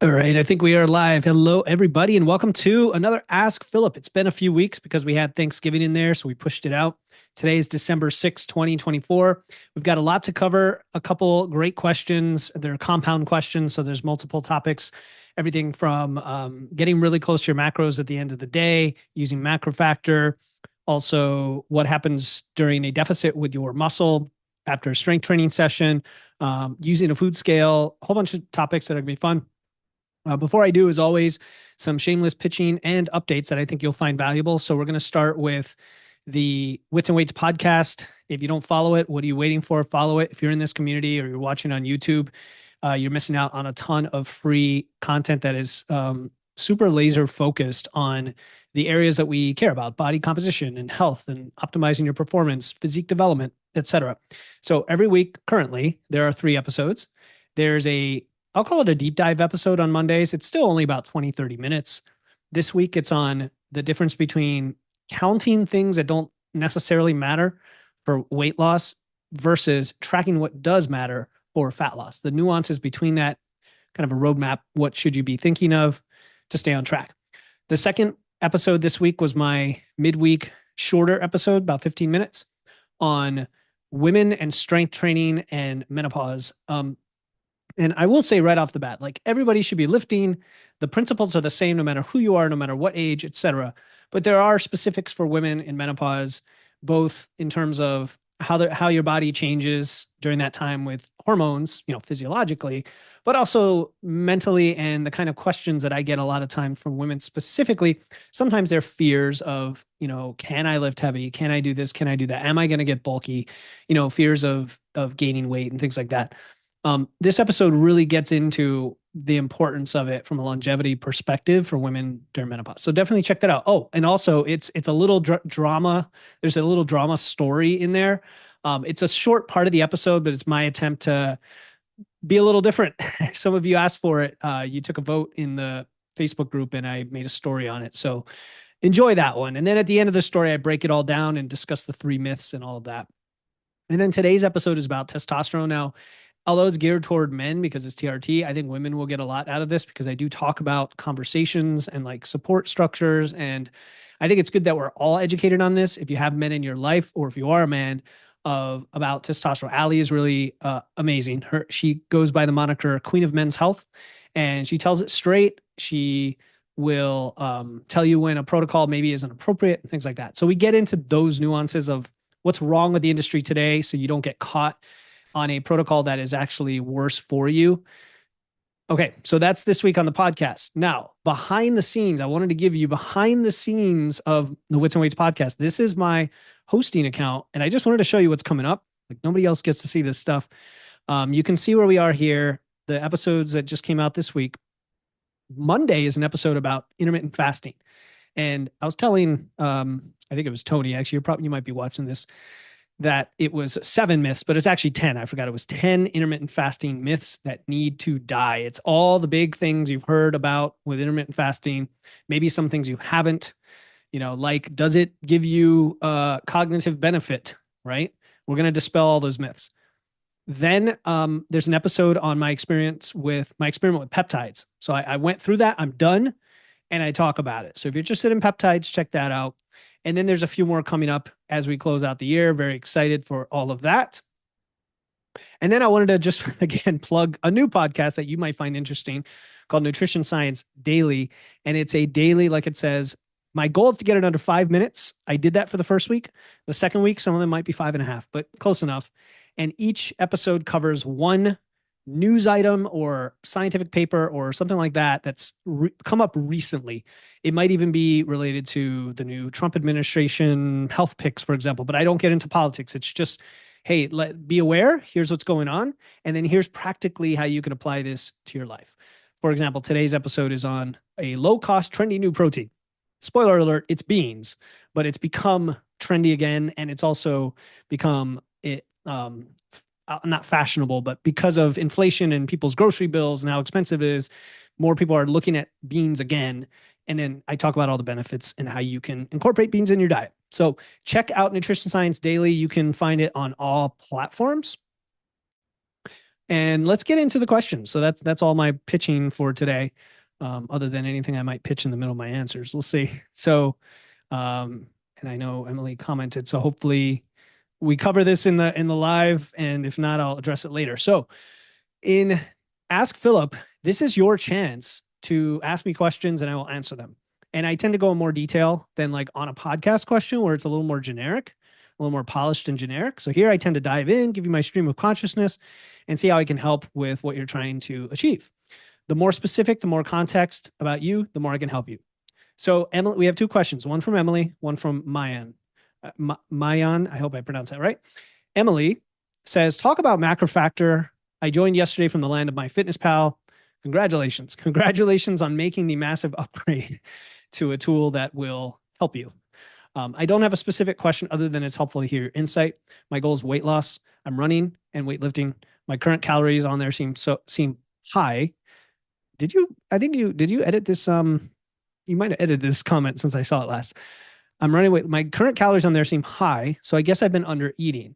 All right, I think we are live. Hello, everybody, and welcome to another Ask Philip. It's been a few weeks because we had Thanksgiving in there, so we pushed it out. Today is December 6th, 2024. We've got a lot to cover, a couple great questions. They're compound questions, so there's multiple topics. Everything from getting really close to your macros at the end of the day, using macro factor, also what happens during a deficit with your muscle after a strength training session, using a food scale, a whole bunch of topics that are going to be fun. Before I do, as always, some shameless pitching and updates that I think you'll find valuable. So we're going to start with the Wits and Weights podcast. If you don't follow it, what are you waiting for? Follow it. If you're in this community or you're watching on YouTube, you're missing out on a ton of free content that is super laser focused on the areas that we care about: body composition and health and optimizing your performance, physique development, etc. So every week currently, there are 3 episodes. There's I'll call it a deep dive episode on Mondays. It's still only about 20, 30 minutes. This week, it's on the difference between counting things that don't necessarily matter for weight loss versus tracking what does matter for fat loss. The nuances between that, kind of a roadmap. What should you be thinking of to stay on track? The second episode this week was my midweek shorter episode, about 15 minutes, on women and strength training and menopause. And I will say right off the bat, like, everybody should be lifting. The principles are the same no matter who you are, no matter what age, etc. But there are specifics for women in menopause, both in terms of how your body changes during that time with hormones, physiologically, but also mentally, and the kind of questions that I get a lot of time from women specifically. Sometimes they're fears of, can I lift heavy? Can I do this? Can I do that? Am I going to get bulky? Fears of gaining weight and things like that. This episode really gets into the importance of it from a longevity perspective for women during menopause. So definitely check that out. Oh, and also it's a little drama. There's a little drama story in there. It's a short part of the episode, but it's my attempt to be a little different. Some of you asked for it. You took a vote in the Facebook group and I made a story on it. So enjoy that one. And then at the end of the story, I break it all down and discuss the 3 myths and all of that. And then today's episode is about testosterone. Now, although it's geared toward men because it's TRT, I think women will get a lot out of this because I do talk about conversations and like support structures. And I think it's good that we're all educated on this. If you have men in your life, or if you are a man, about testosterone. Allie is really amazing. She goes by the moniker Queen of Men's Health, and she tells it straight. She will tell you when a protocol maybe isn't appropriate and things like that. So we get into those nuances of what's wrong with the industry today, so you don't get caught on a protocol that is actually worse for you. Okay, so that's this week on the podcast. Now, behind the scenes, I wanted to give you behind the scenes of the Wits and Weights podcast. This is my hosting account, and I just wanted to show you what's coming up. Like, nobody else gets to see this stuff. You can see where we are here. The episodes that just came out this week. Monday is an episode about intermittent fasting. And I was telling, I think it was Tony, actually, you might be watching this, that it was 7 myths, but it's actually 10. I forgot it was 10 intermittent fasting myths that need to die. It's all the big things you've heard about with intermittent fasting, maybe some things you haven't, like, does it give you cognitive benefit, right? We're going to dispel all those myths. Then there's an episode on my experiment with peptides. So I went through that. I'm done. And I talk about it. So if you're interested in peptides, check that out. And then there's a few more coming up as we close out the year. Very excited for all of that. And then I wanted to just, again, plug a new podcast that you might find interesting called Nutrition Science Daily. And it's a daily, like it says, my goal is to get it under 5 minutes. I did that for the first week. The second week, some of them might be 5.5, but close enough. And each episode covers one news item or scientific paper or something like that that's come up recently. It might even be related to the new Trump administration health picks, for example, but I don't get into politics. It's just, hey, be aware, here's what's going on, and then here's practically how you can apply this to your life. For example, today's episode is on a low-cost, trendy new protein. Spoiler alert, it's beans, but it's become trendy again, and it's also become not fashionable, but because of inflation and people's grocery bills and how expensive it is, more people are looking at beans again. And then I talk about all the benefits and how you can incorporate beans in your diet. So check out Nutrition Science Daily. You can find it on all platforms. And let's get into the questions. So that's all my pitching for today, other than anything I might pitch in the middle of my answers. We'll see. So, and I know Emily commented, so hopefully we cover this in the live, and if not, I'll address it later. So, in Ask Philip, this is your chance to ask me questions, and I will answer them. And I tend to go in more detail than like on a podcast question where it's a little more generic, a little more polished and generic. So here I tend to dive in, give you my stream of consciousness, and see how I can help with what you're trying to achieve. The more specific, the more context about you, the more I can help you. So Emily, we have two questions, one from Emily, one from Mayan. Mayan, I hope I pronounced that right. Emily says, talk about macrofactor. I joined yesterday from the land of MyFitnessPal. Congratulations. Congratulations on making the massive upgrade to a tool that will help you. I don't have a specific question other than it's helpful to hear your insight. My goal is weight loss. I'm running and weightlifting. My current calories on there seem high. Did you edit this? You might have edited this comment since I saw it last. I'm running weight. My current calories on there seem high, so I guess I've been under eating.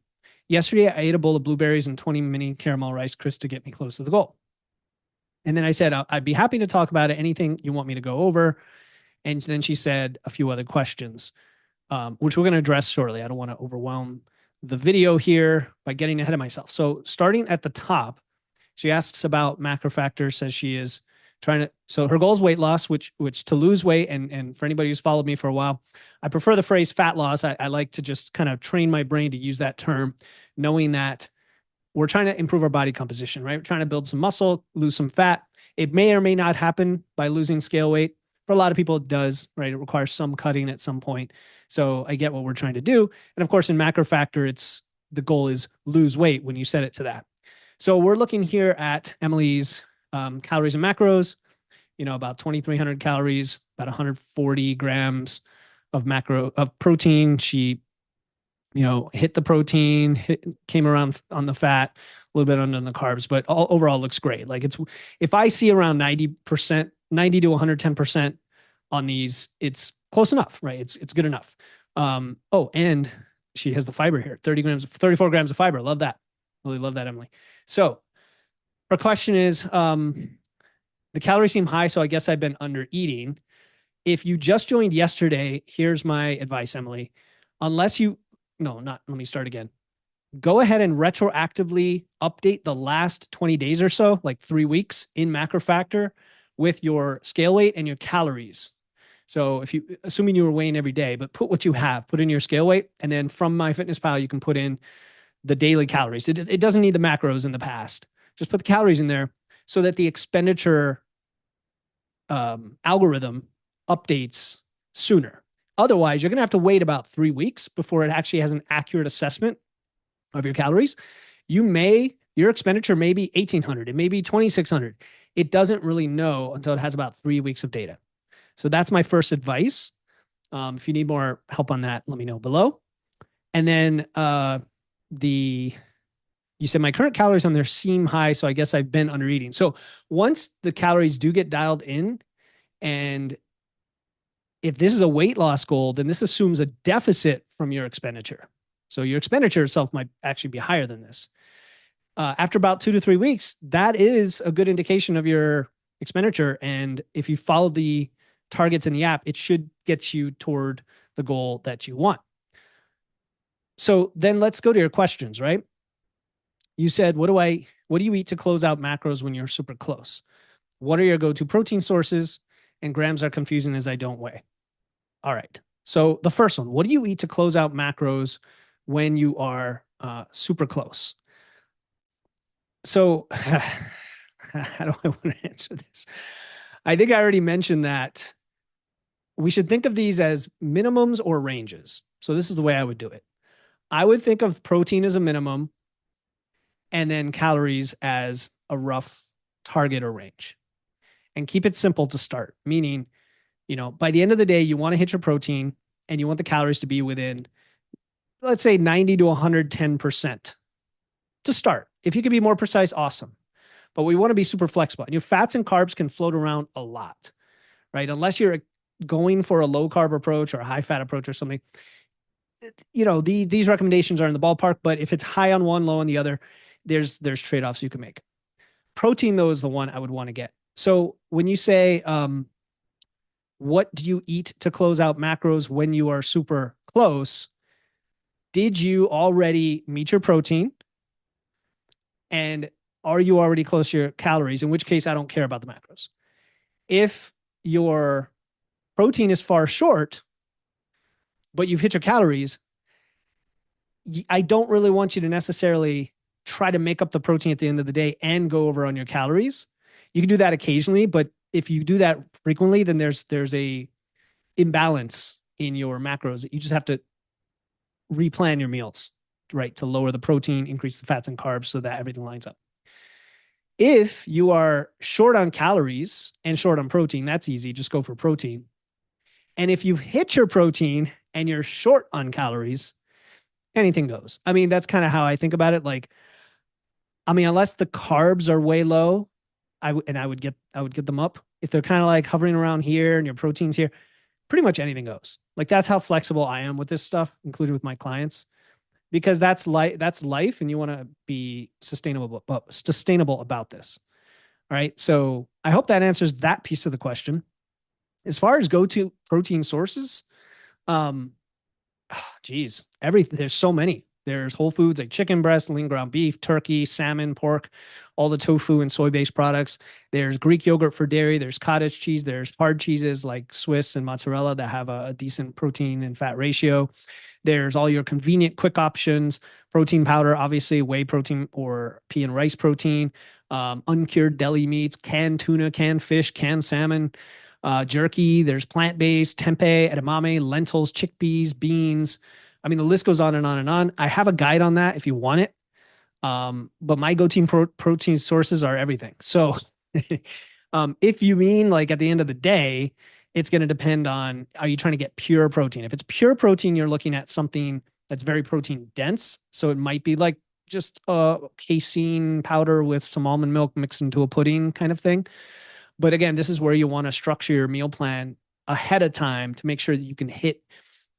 Yesterday, I ate a bowl of blueberries and 20 mini caramel rice crisps to get me close to the goal. And then I said, I'd be happy to talk about it. Anything you want me to go over. And then she said a few other questions, which we're going to address shortly. I don't want to overwhelm the video here by getting ahead of myself. So starting at the top, she asks about macrofactors, says she is trying to, so her goal is weight loss, which to lose weight. And for anybody who's followed me for a while, I prefer the phrase fat loss. I like to just kind of train my brain to use that term, knowing that we're trying to improve our body composition, right? We're trying to build some muscle, lose some fat. It may or may not happen by losing scale weight. For a lot of people, it does, right? It requires some cutting at some point. So I get what we're trying to do. And of course, in macrofactor, the goal is lose weight when you set it to that. So we're looking here at Emily's calories and macros, about 2,300 calories, about 140 grams of protein. She, hit the protein, came around on the fat, a little bit under the carbs, but overall looks great. Like if I see around 90%, 90 to 110% on these, it's close enough, right? It's good enough. And she has the fiber here, 34 grams of fiber. Love that. Really love that, Emily. So her question is, the calories seem high, so I guess I've been under eating. If you just joined yesterday, here's my advice, Emily. Let me start again. Go ahead and retroactively update the last 20 days or so, like 3 weeks in macrofactor with your scale weight and your calories. So assuming you were weighing every day, but put what you have, put in your scale weight, and then from MyFitnessPal, you can put in the daily calories. It doesn't need the macros in the past. Just put the calories in there so that the expenditure algorithm updates sooner. Otherwise, you're going to have to wait about 3 weeks before it actually has an accurate assessment of your calories. Your expenditure may be 1,800. It may be 2,600. It doesn't really know until it has about 3 weeks of data. So that's my first advice. If you need more help on that, let me know below. And then you said my current calories on there seem high, so I guess I've been under eating. So once the calories do get dialed in, and if this is a weight loss goal, then this assumes a deficit from your expenditure. So your expenditure itself might actually be higher than this. After about 2 to 3 weeks, that is a good indication of your expenditure. And if you follow the targets in the app, it should get you toward the goal that you want. So then let's go to your questions, right? You said, what do you eat to close out macros when you're super close? What are your go-to protein sources? And grams are confusing as I don't weigh. All right. So the first one, what do you eat to close out macros when you are super close? So how do I want to answer this? I think I already mentioned that we should think of these as minimums or ranges. So this is the way I would do it. I would think of protein as a minimum and then calories as a rough target or range. And keep it simple to start, meaning, by the end of the day, you want to hit your protein and you want the calories to be within, let's say 90 to 110% to start. If you can be more precise, awesome. But we want to be super flexible. And your fats and carbs can float around a lot, right? Unless you're going for a low carb approach or a high fat approach or something, these recommendations are in the ballpark, but if it's high on one, low on the other, there's trade-offs you can make. Protein, though, is the one I would want to get. So when you say, what do you eat to close out macros when you are super close? Did you already meet your protein? And are you already close to your calories? In which case, I don't care about the macros. If your protein is far short, but you've hit your calories, I don't really want you to necessarily try to make up the protein at the end of the day and go over on your calories. You can do that occasionally, but if you do that frequently, then there's a imbalance in your macros. You just have to replan your meals, right? To lower the protein, increase the fats and carbs so that everything lines up. If you are short on calories and short on protein, that's easy. Just go for protein. And if you've hit your protein and you're short on calories, anything goes. I mean, that's kind of how I think about it. Like, I mean, unless the carbs are way low, I would get them up. If they're kind of like hovering around here and your protein's here, pretty much anything goes. Like, that's how flexible I am with this stuff, including with my clients, because that's life, and you want to be sustainable about this. All right. So I hope that answers that piece of the question. As far as go-to protein sources, geez, there's so many. There's whole foods like chicken breast, lean ground beef, turkey, salmon, pork, all the tofu and soy-based products. There's Greek yogurt for dairy. There's cottage cheese. There's hard cheeses like Swiss and mozzarella that have a decent protein and fat ratio. There's all your convenient, quick options. Protein powder, obviously, whey protein or pea and rice protein. Uncured deli meats, canned tuna, canned fish, canned salmon. Jerky, there's plant-based, tempeh, edamame, lentils, chickpeas, beans. I mean, the list goes on and on and on. I have a guide on that if you want it. But my go-to protein sources are everything. So if you mean like at the end of the day, it's going to depend on, are you trying to get pure protein? If it's pure protein, you're looking at something that's very protein dense. So it might be like just a casein powder with some almond milk mixed into a pudding kind of thing. But again, this is where you want to structure your meal plan ahead of time to make sure that you can hit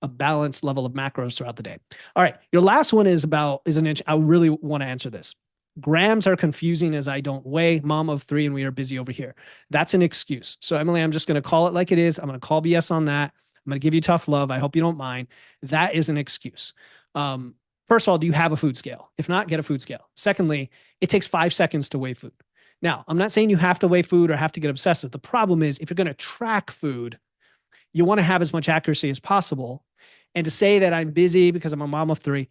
a balanced level of macros throughout the day. All right. Your last one is an inch. I really want to answer this. Grams are confusing as I don't weigh. Mom of 3 and we are busy over here. That's an excuse. So Emily, I'm just going to call it like it is. I'm going to call BS on that. I'm going to give you tough love. I hope you don't mind. That is an excuse. First of all, do you have a food scale? If not, get a food scale. Secondly, it takes 5 seconds to weigh food. Now, I'm not saying you have to weigh food or have to get obsessive. The problem is if you're going to track food, you want to have as much accuracy as possible. And to say that I'm busy because I'm a mom of 3,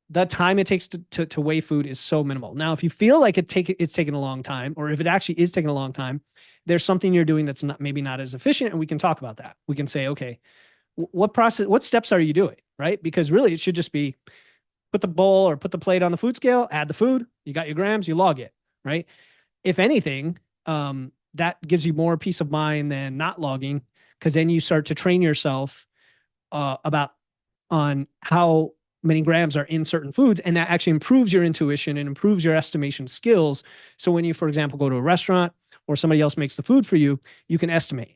the time it takes to weigh food is so minimal. Now, if you feel like it's taking a long time, or if it actually is taking a long time, there's something you're doing that's maybe not as efficient, and we can talk about that. We can say, okay, what steps are you doing, right? Because really it should just be put the bowl or put the plate on the food scale, add the food, you got your grams, you log it, right? If anything, that gives you more peace of mind than not logging, because then you start to train yourself about on how many grams are in certain foods, and that actually improves your intuition and improves your estimation skills. So when you, for example, go to a restaurant or somebody else makes the food for you, you can estimate.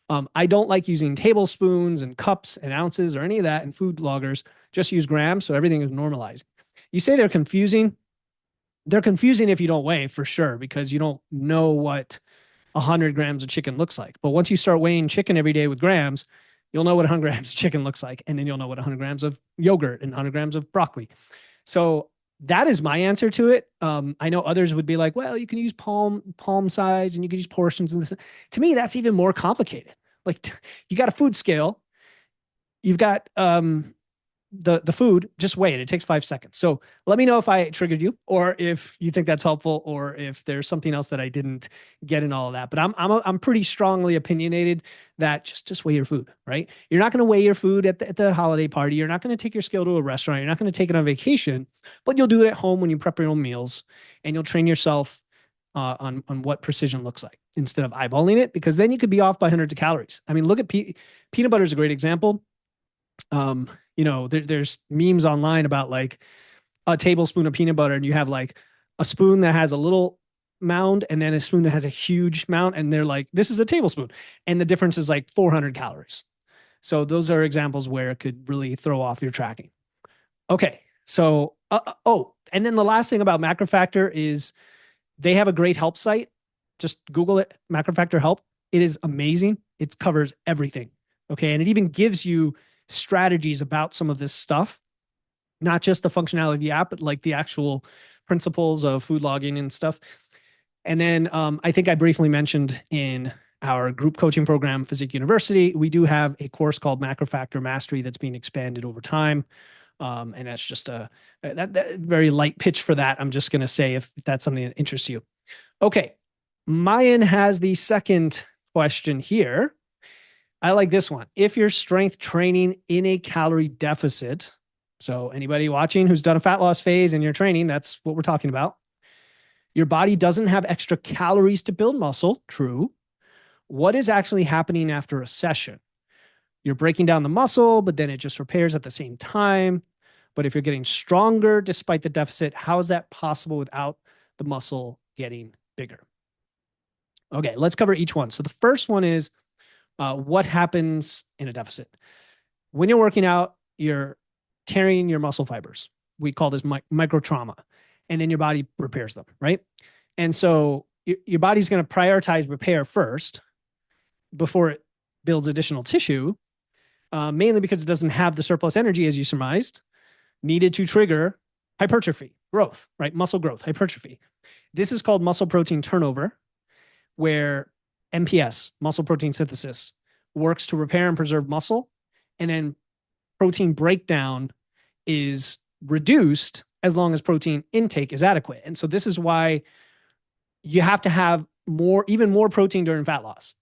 I don't like using tablespoons and cups and ounces or any of that in food loggers. Just use grams, so everything is normalized. You say they're confusing. They're confusing if you don't weigh, for sure, because you don't know what 100 grams of chicken looks like. But once you start weighing chicken every day with grams, you'll know what 100 grams of chicken looks like. And then you'll know what 100 grams of yogurt and 100 grams of broccoli. So that is my answer to it. I know others would be like, well, you can use palm size and you can use portions and this. To me, that's even more complicated. Like, you got a food scale, you've got the food, just weigh it. It takes 5 seconds. So let me know if I triggered you, or if you think that's helpful, or if there's something else that I didn't get in all of that. But I'm pretty strongly opinionated that just weigh your food, right? You're not going to weigh your food at the holiday party. You're not going to take your scale to a restaurant. You're not going to take it on vacation, but you'll do it at home when you prep your own meals, and you'll train yourself on what precision looks like instead of eyeballing it, because then you could be off by hundreds of calories. I mean, look at peanut butter is a great example. There's memes online about like a tablespoon of peanut butter, and you have like a spoon that has a little mound and then a spoon that has a huge mound, and they're like, this is a tablespoon, and the difference is like 400 calories. So those are examples where it could really throw off your tracking. Okay, So, and then the last thing about Macrofactor is they have a great help site. Just Google it, Macrofactor help. It is amazing. It covers everything. Okay. And it even gives you strategies about some of this stuff, not just the functionality of the app, but like the actual principles of food logging and stuff. And then I think I briefly mentioned in our group coaching program, Physique University, we do have a course called Macrofactor Mastery that's being expanded over time. And that's just that very light pitch for that. I'm just going to say if that's something that interests you. Okay. Mayan has the second question here. I like this one. If you're strength training in a calorie deficit, so anybody watching who's done a fat loss phase and you're training, that's what we're talking about. Your body doesn't have extra calories to build muscle. True. What is actually happening after a session? You're breaking down the muscle, but then it just repairs at the same time. But if you're getting stronger despite the deficit, how is that possible without the muscle getting bigger? Okay, let's cover each one. So the first one is what happens in a deficit. When you're working out, you're tearing your muscle fibers. We call this micro trauma. And then your body repairs them, right? And so your body's going to prioritize repair first before it builds additional tissue, mainly because it doesn't have the surplus energy, as you surmised, needed to trigger hypertrophy, growth, right? Muscle growth, hypertrophy. This is called muscle protein turnover, where MPS, muscle protein synthesis, works to repair and preserve muscle, and then protein breakdown is reduced as long as protein intake is adequate. And so this is why you have to have even more protein during fat loss,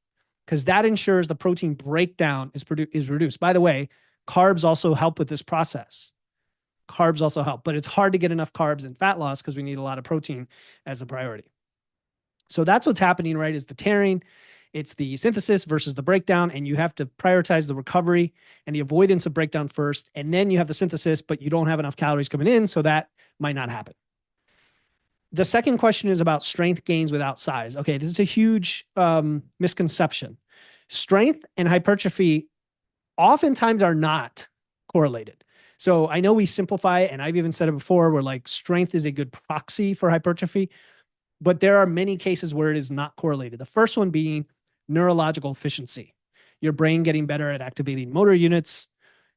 because that ensures the protein breakdown is reduced. By the way, carbs also help with this process. Carbs also help, but it's hard to get enough carbs in fat loss because we need a lot of protein as a priority. So that's what's happening, right? Is the tearing, it's the synthesis versus the breakdown, and you have to prioritize the recovery and the avoidance of breakdown first, and then you have the synthesis, but you don't have enough calories coming in, so that might not happen. The second question is about strength gains without size. Okay, this is a huge misconception. Strength and hypertrophy oftentimes are not correlated. So I know we simplify it, and I've even said it before, where like strength is a good proxy for hypertrophy, but there are many cases where it is not correlated. The first one being neurological efficiency, your brain getting better at activating motor units,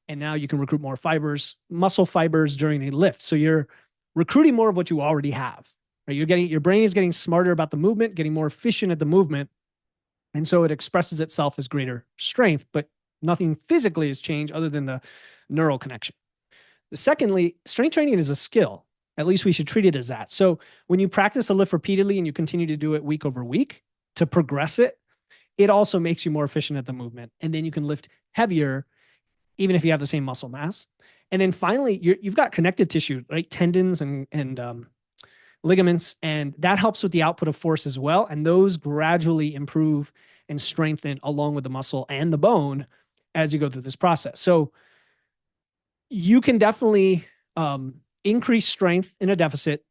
and now you can recruit more fibers, muscle fibers during a lift. So you're recruiting more of what you already have. Right? Your brain is getting smarter about the movement, getting more efficient at the movement, and so it expresses itself as greater strength, but nothing physically has changed other than the neural connection. Secondly, strength training is a skill. At least we should treat it as that. So when you practice a lift repeatedly and you continue to do it week over week to progress it, it also makes you more efficient at the movement. And then you can lift heavier, even if you have the same muscle mass. And then finally, you've got connective tissue, right? Tendons and ligaments, and that helps with the output of force as well. And those gradually improve and strengthen along with the muscle and the bone as you go through this process. So you can definitely increase strength in a deficit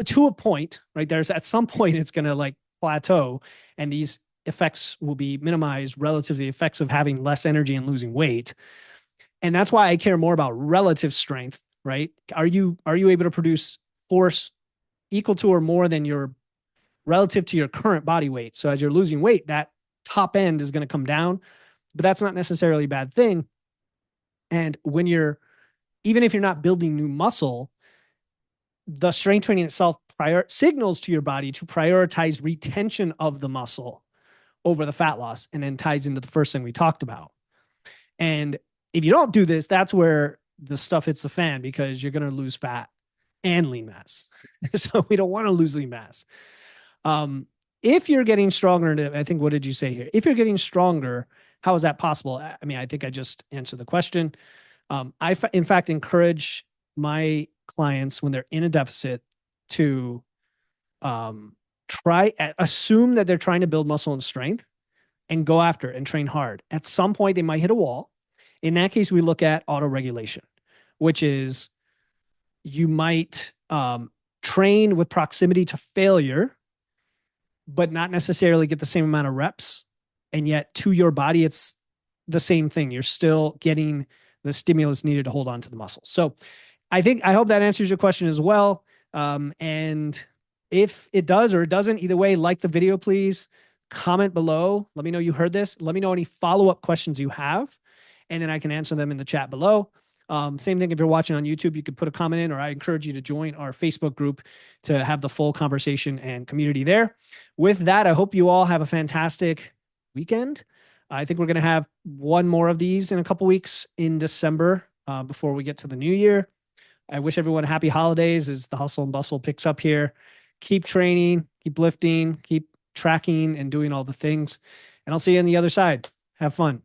to a point, right? There's at some point it's going to like plateau, and these effects will be minimized relative to the effects of having less energy and losing weight. And that's why I care more about relative strength, right? Are you able to produce force equal to or more than your relative to your current body weight? So as you're losing weight, that top end is going to come down, but that's not necessarily a bad thing. And even if you're not building new muscle, the strength training itself signals to your body to prioritize retention of the muscle over the fat loss, and then ties into the first thing we talked about. And if you don't do this, that's where the stuff hits the fan, because you're going to lose fat and lean mass. So we don't want to lose lean mass. If you're getting stronger, I think, what did you say here? If you're getting stronger, how is that possible? I mean, I think I just answered the question. In fact, encourage my clients when they're in a deficit to assume that they're trying to build muscle and strength and go after it and train hard. At some point, they might hit a wall. In that case, we look at autoregulation, which is you might train with proximity to failure, but not necessarily get the same amount of reps. And yet to your body, it's the same thing. You're still getting the stimulus needed to hold on to the muscle. So I hope that answers your question as well. And if it does or it doesn't, either way, like the video, please. Comment below. Let me know you heard this. Let me know any follow-up questions you have, and then I can answer them in the chat below. Same thing if you're watching on YouTube, you could put a comment in, or I encourage you to join our Facebook group to have the full conversation and community there. With that, I hope you all have a fantastic weekend. I think we're going to have one more of these in a couple weeks in December before we get to the new year. I wish everyone happy holidays as the hustle and bustle picks up here. Keep training, keep lifting, keep tracking and doing all the things. And I'll see you on the other side. Have fun.